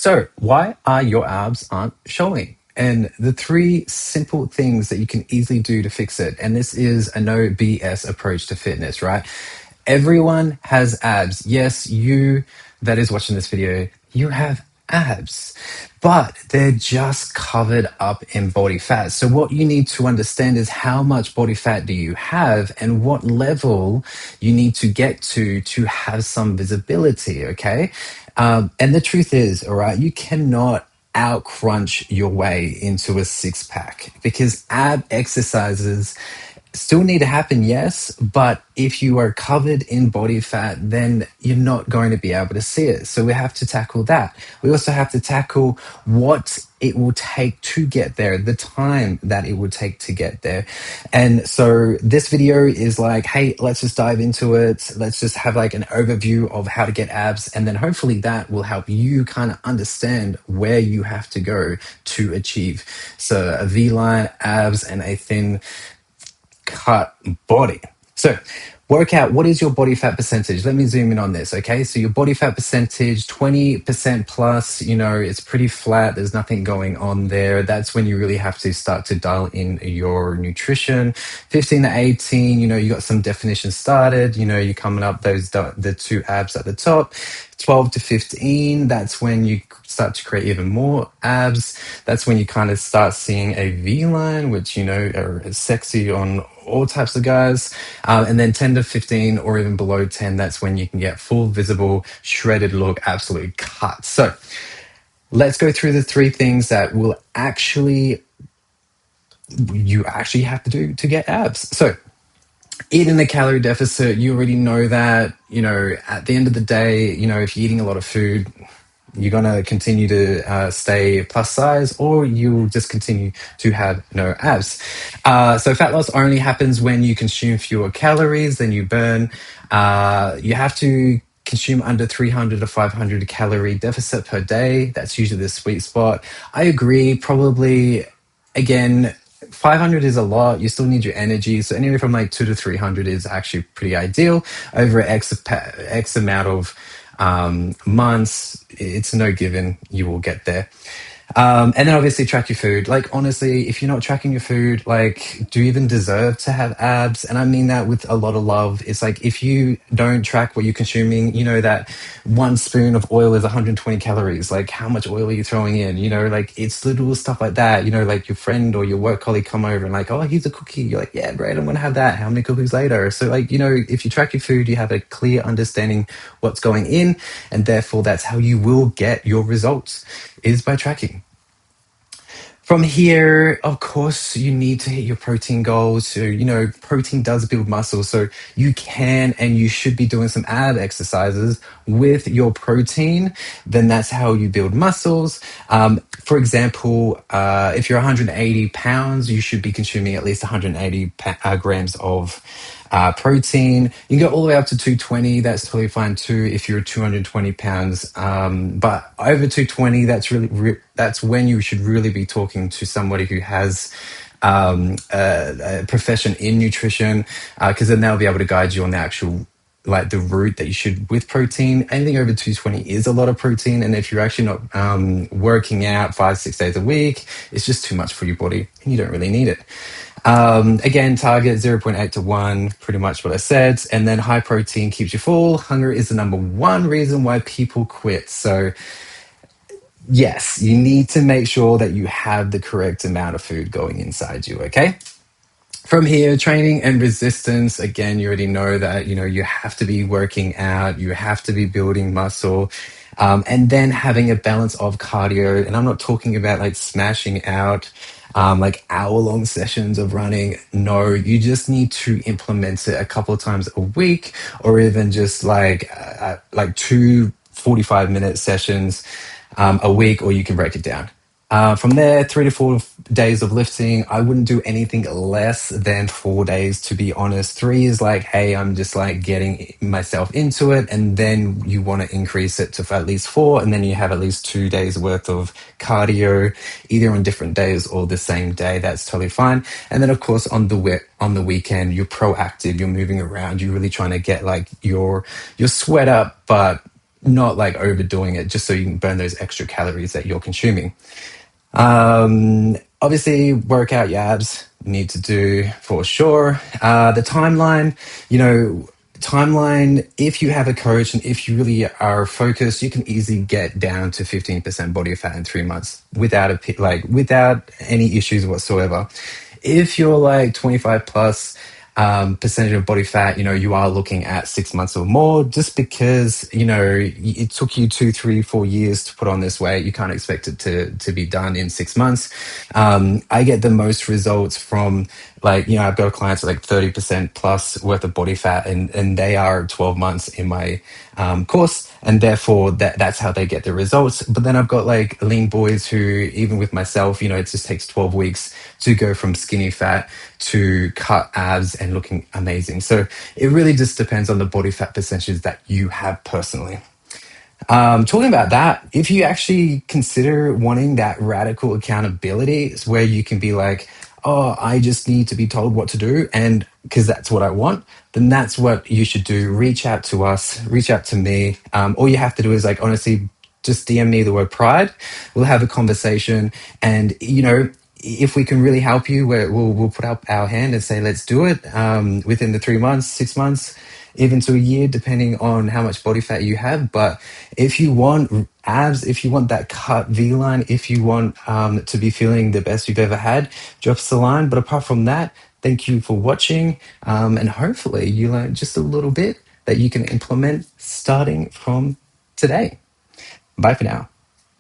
So, why are your abs aren't showing? And the three simple things that you can easily do to fix it. And this is a no BS approach to fitness, right? Everyone has abs. Yes, you that is watching this video, you have abs, but they're just covered up in body fat. So what you need to understand is how much body fat do you have and what level you need to get to have some visibility, okay? And the truth is, all right, you cannot out crunch your way into a six pack because ab exercises still need to happen, yes, but if you are covered in body fat, then you're not going to be able to see it. So we have to tackle that. We also have to tackle what it will take to get there, the time that it will take to get there. And so this video is like, hey, let's just dive into it. Let's just have like an overview of how to get abs. And then hopefully that will help you kind of understand where you have to go to achieve. So a V-line, abs, and a thin cut body. So work out what is your body fat percentage. Let me zoom in on this. Okay, so your body fat percentage 20% plus, it's pretty flat, there's nothing going on there. That's when you really have to start to dial in your nutrition. 15 to 18, you got some definition started, you're coming up the two abs at the top. 12 to 15, that's when you start to create even more abs. That's when you kind of start seeing a V line, which are sexy on all types of guys. And then 10 to 15 or even below 10, that's when you can get full visible shredded look, absolutely cut. So let's go through the three things that you actually have to do to get abs. So eat in a calorie deficit, you already know that, at the end of the day, if you're eating a lot of food, you're going to continue to stay plus size, or you'll just continue to have no abs. So fat loss only happens when you consume fewer calories than you burn. You have to consume under 300 to 500 calorie deficit per day. That's usually the sweet spot. I agree, probably, again, 500 is a lot. You still need your energy. So anywhere from like 200 to 300 is actually pretty ideal. Over X amount of months, it's no given you will get there. And then obviously track your food. Like, honestly, if you're not tracking your food, like, do you even deserve to have abs? And I mean that with a lot of love. It's like, if you don't track what you're consuming, that one spoon of oil is 120 calories. Like, how much oil are you throwing in? Like, it's little stuff like that. Like your friend or your work colleague come over and like, oh, here's a cookie. You're like, yeah, great, I'm going to have that. How many cookies later? So like, if you track your food, you have a clear understanding what's going in, and therefore that's how you will get your results, is by tracking. From here, of course, you need to hit your protein goals. So, protein does build muscle. So you can and you should be doing some ab exercises with your protein. Then that's how you build muscles. For example, if you're 180 pounds, you should be consuming at least 180 grams of protein. You can go all the way up to 220. That's totally fine too if you're 220 pounds. But over 220, that's when you should really be talking to somebody who has a profession in nutrition, because then they'll be able to guide you on the actual, like, the route that you should with protein. Anything over 220 is a lot of protein, and if you're actually not working out 5-6 days a week, it's just too much for your body and you don't really need it. Again, target 0.8 to 1, pretty much what I said. And then high protein keeps you full. Hunger is the number one reason why people quit. So yes, you need to make sure that you have the correct amount of food going inside you, okay? From here, training and resistance, again, you already know that, you have to be working out, you have to be building muscle, and then having a balance of cardio. And I'm not talking about like smashing out like hour-long sessions of running. No, you just need to implement it a couple of times a week, or even just like 2 45-minute sessions a week, or you can break it down. From there, 3 to 4 days of lifting. I wouldn't do anything less than 4 days, to be honest. 3 is like, hey, I'm just like getting myself into it. And then you want to increase it to at least 4. And then you have at least 2 days worth of cardio, either on different days or the same day. That's totally fine. And then, of course, on the weekend, you're proactive, you're moving around, you're really trying to get like your sweat up, but not like overdoing it just so you can burn those extra calories that you're consuming. Obviously, work out your abs, need to do for sure. The timeline, you know, timeline, if you have a coach and if you really are focused, you can easily get down to 15% body fat in 3 months without without any issues whatsoever. If you're like 25 plus, percentage of body fat, you are looking at 6 months or more, just because, it took you 2, 3, 4 years to put on this weight. You can't expect it to be done in 6 months. I get the most results from I've got clients with like 30% plus worth of body fat, and they are 12 months in my course, and therefore that's how they get the results. But then I've got like lean boys who, even with myself, it just takes 12 weeks to go from skinny fat to cut abs and looking amazing. So it really just depends on the body fat percentages that you have personally. Talking about that, if you actually consider wanting that radical accountability, it's where you can be like, oh, I just need to be told what to do, and because that's what I want, then that's what you should do. Reach out to us, reach out to me. All you have to do is like, honestly, just DM me the word pride. We'll have a conversation, and if we can really help you, we'll put up our hand and say, let's do it within the 3 months, 6 months, even to a year, depending on how much body fat you have. But if you want abs, if you want that cut V line, if you want to be feeling the best you've ever had, drop us a line. But apart from that, thank you for watching. And hopefully you learned just a little bit that you can implement starting from today. Bye for now.